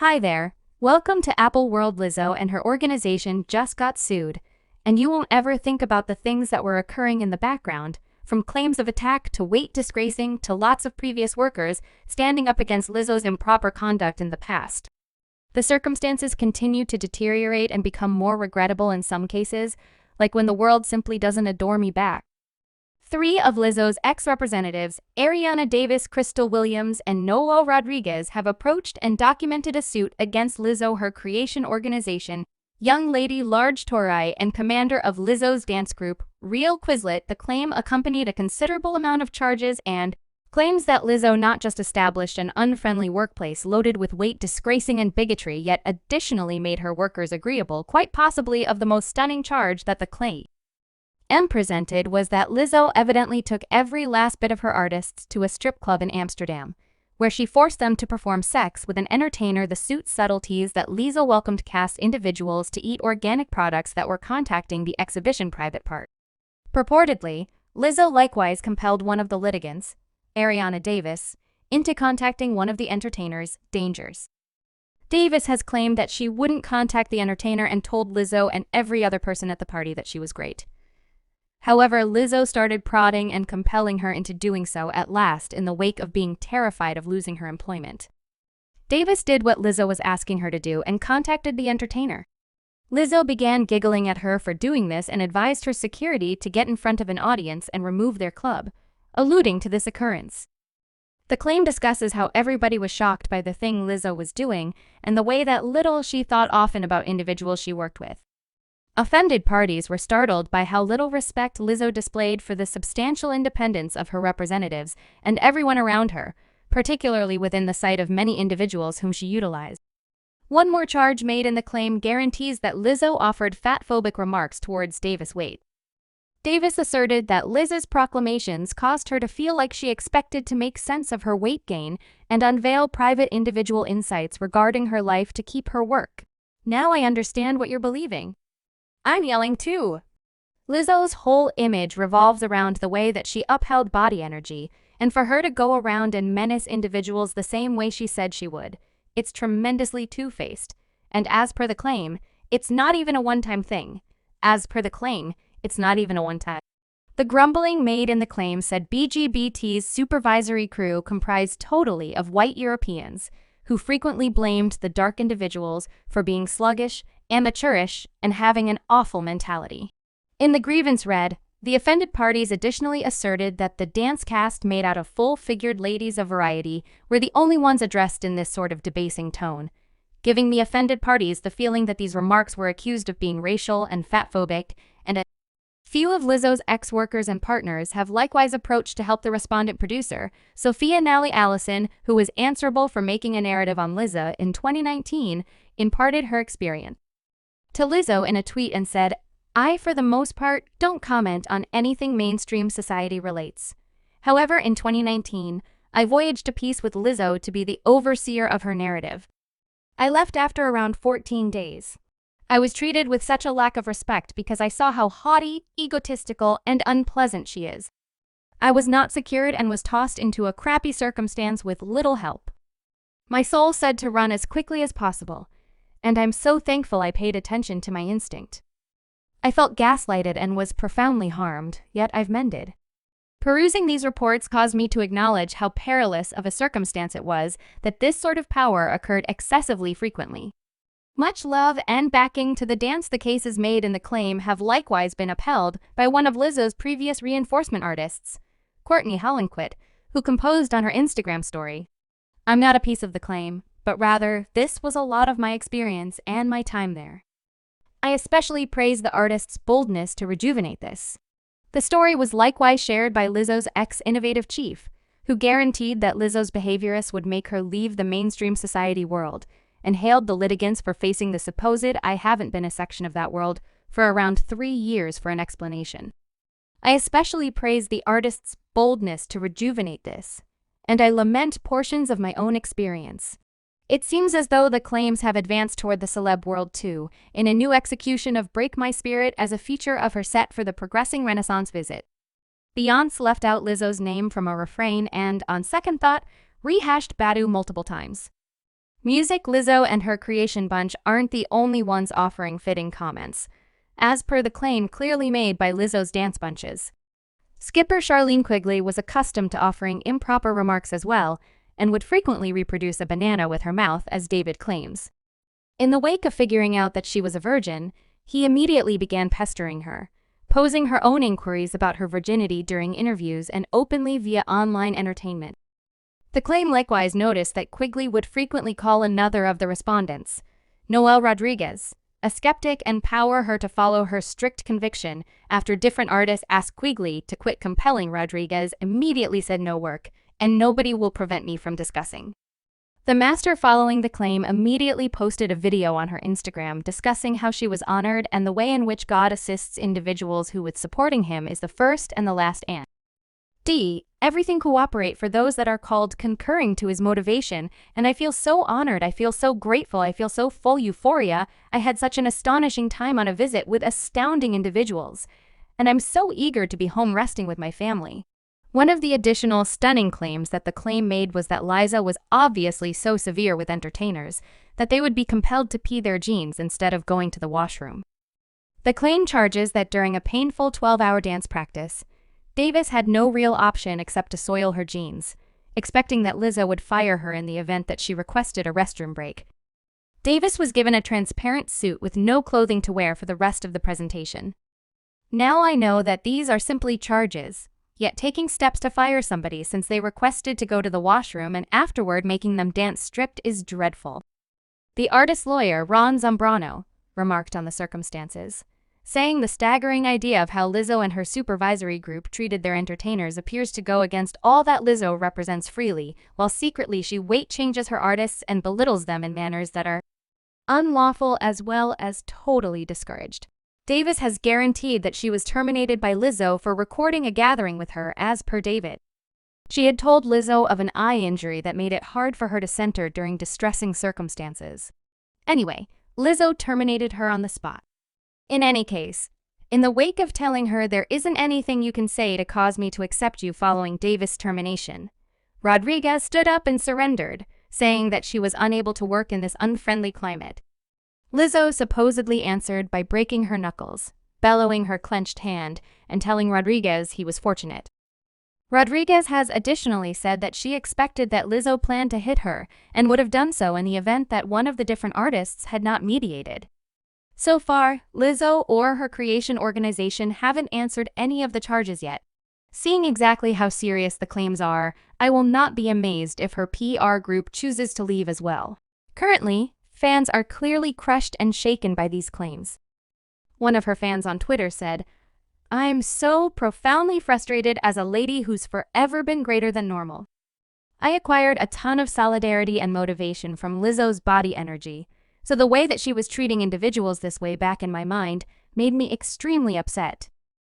Hi there. Welcome to Apple World. Lizzo and her organization just got sued, and you won't ever think about the things that were occurring in the background, from claims of attack to weight disgracing to lots of previous workers standing up against Lizzo's improper conduct in the past. The circumstances continue to deteriorate and become more regrettable in some cases, like when the world simply doesn't adore me back. Three of Lizzo's ex-representatives, Ariana Davis, Crystal Williams, and Noel Rodriguez, have approached and documented a suit against Lizzo, her creation organization, Young Lady Large Torai, and commander of Lizzo's dance group, Real Quizlet. The claim accompanied a considerable amount of charges and claims that Lizzo not just established an unfriendly workplace loaded with weight disgracing and bigotry, yet additionally made her workers agreeable, quite possibly of the most stunning charge that the claim presented was that Lizzo evidently took every last bit of her artists to a strip club in Amsterdam, where she forced them to perform sex with an entertainer. The suit's subtleties that Lizzo welcomed cast individuals to eat organic products that were contacting the exhibition private part. Purportedly, Lizzo likewise compelled one of the litigants, Ariana Davis, into contacting one of the entertainers, Dangers. Davis has claimed that she wouldn't contact the entertainer and told Lizzo and every other person at the party that she was great. However, Lizzo started prodding and compelling her into doing so at last in the wake of being terrified of losing her employment. Davis did what Lizzo was asking her to do and contacted the entertainer. Lizzo began giggling at her for doing this and advised her security to get in front of an audience and remove their club, alluding to this occurrence. The claim discusses how everybody was shocked by the thing Lizzo was doing and the way that little she thought often about individuals she worked with. Offended parties were startled by how little respect Lizzo displayed for the substantial independence of her representatives and everyone around her, particularly within the sight of many individuals whom she utilized. One more charge made in the claim guarantees that Lizzo offered fat-phobic remarks towards Davis' weight. Davis asserted that Lizzo's proclamations caused her to feel like she expected to make sense of her weight gain and unveil private individual insights regarding her life to keep her work. Now I understand what you're believing. I'm yelling too. Lizzo's whole image revolves around the way that she upheld body energy, and for her to go around and menace individuals the same way she said she would, it's tremendously two-faced. And as per the claim, it's not even a one-time thing. The grumbling made in the claim said BGBT's supervisory crew comprised totally of white Europeans, who frequently blamed the dark individuals for being sluggish, amateurish, and having an awful mentality. In the grievance read, the offended parties additionally asserted that the dance cast made out of full-figured ladies of variety were the only ones addressed in this sort of debasing tone, giving the offended parties the feeling that these remarks were accused of being racial and fat-phobic, and a few of Lizzo's ex-workers and partners have likewise approached to help the respondent producer, Sophia Nally Allison, who was answerable for making a narrative on Lizzo in 2019, imparted her experience to Lizzo in a tweet and said, "I, for the most part, don't comment on anything mainstream society relates. However, in 2019, I voyaged a piece with Lizzo to be the overseer of her narrative. I left after around 14 days. I was treated with such a lack of respect because I saw how haughty, egotistical, and unpleasant she is. I was not secured and was tossed into a crappy circumstance with little help. My soul said to run as quickly as possible, and I'm so thankful I paid attention to my instinct. I felt gaslighted and was profoundly harmed, yet I've mended." Perusing these reports caused me to acknowledge how perilous of a circumstance it was that this sort of power occurred excessively frequently. Much love and backing to the dance the cases made in the claim have likewise been upheld by one of Lizzo's previous reinforcement artists, Courtney Hollenquit, who composed on her Instagram story, "I'm not a piece of the claim, but rather, this was a lot of my experience and my time there. I especially praise the artist's boldness to rejuvenate this." The story was likewise shared by Lizzo's ex-innovative chief, who guaranteed that Lizzo's behaviorists would make her leave the mainstream society world, and hailed the litigants for facing the supposed "I haven't been a section of that world" for around 3 years for an explanation. I especially praise the artist's boldness to rejuvenate this, and I lament portions of my own experience. It seems as though the claims have advanced toward the celeb world too, in a new execution of Break My Spirit as a feature of her set for the Progressing Renaissance visit. Beyoncé left out Lizzo's name from a refrain and, on second thought, rehashed Badu multiple times. Music Lizzo and her creation bunch aren't the only ones offering fitting comments, as per the claim clearly made by Lizzo's dance bunches. Skipper Charlene Quigley was accustomed to offering improper remarks as well, and would frequently reproduce a banana with her mouth, as David claims. In the wake of figuring out that she was a virgin, he immediately began pestering her, posing her own inquiries about her virginity during interviews and openly via online entertainment. The claim likewise noticed that Quigley would frequently call another of the respondents, Noel Rodriguez, a skeptic, and empower her to follow her strict conviction. After different artists asked Quigley to quit compelling, Rodriguez immediately said no work, and nobody will prevent me from discussing. The master, following the claim, immediately posted a video on her Instagram discussing how she was honored and the way in which God assists individuals who, with supporting him, is the first and the last and everything cooperate for those that are called, concurring to his motivation, and I feel so honored, I feel so grateful, I feel so full euphoria. I had such an astonishing time on a visit with astounding individuals, and I'm so eager to be home resting with my family. One of the additional stunning claims that the claim made was that Liza was obviously so severe with entertainers that they would be compelled to pee their jeans instead of going to the washroom. The claim charges that during a painful 12-hour dance practice, Davis had no real option except to soil her jeans, expecting that Lizzo would fire her in the event that she requested a restroom break. Davis was given a transparent suit with no clothing to wear for the rest of the presentation. Now I know that these are simply charges, yet taking steps to fire somebody since they requested to go to the washroom and afterward making them dance stripped is dreadful. The artist's lawyer, Ron Zambrano, remarked on the circumstances, saying the staggering idea of how Lizzo and her supervisory group treated their entertainers appears to go against all that Lizzo represents freely, while secretly she weight changes her artists and belittles them in manners that are unlawful as well as totally discouraged. Davis has guaranteed that she was terminated by Lizzo for recording a gathering with her, as per David. She had told Lizzo of an eye injury that made it hard for her to center during distressing circumstances. Anyway, Lizzo terminated her on the spot. In any case, in the wake of telling her there isn't anything you can say to cause me to accept you following Davis' termination, Rodriguez stood up and surrendered, saying that she was unable to work in this unfriendly climate. Lizzo supposedly answered by breaking her knuckles, bellowing her clenched hand, and telling Rodriguez he was fortunate. Rodriguez has additionally said that she expected that Lizzo planned to hit her and would have done so in the event that one of the different artists had not mediated. So far, Lizzo or her creation organization haven't answered any of the charges yet. Seeing exactly how serious the claims are, I will not be amazed if her PR group chooses to leave as well. Currently, fans are clearly crushed and shaken by these claims. One of her fans on Twitter said, "I'm so profoundly frustrated as a lady who's forever been greater than normal. I acquired a ton of solidarity and motivation from Lizzo's body energy, so the way that she was treating individuals this way back in my mind made me extremely upset.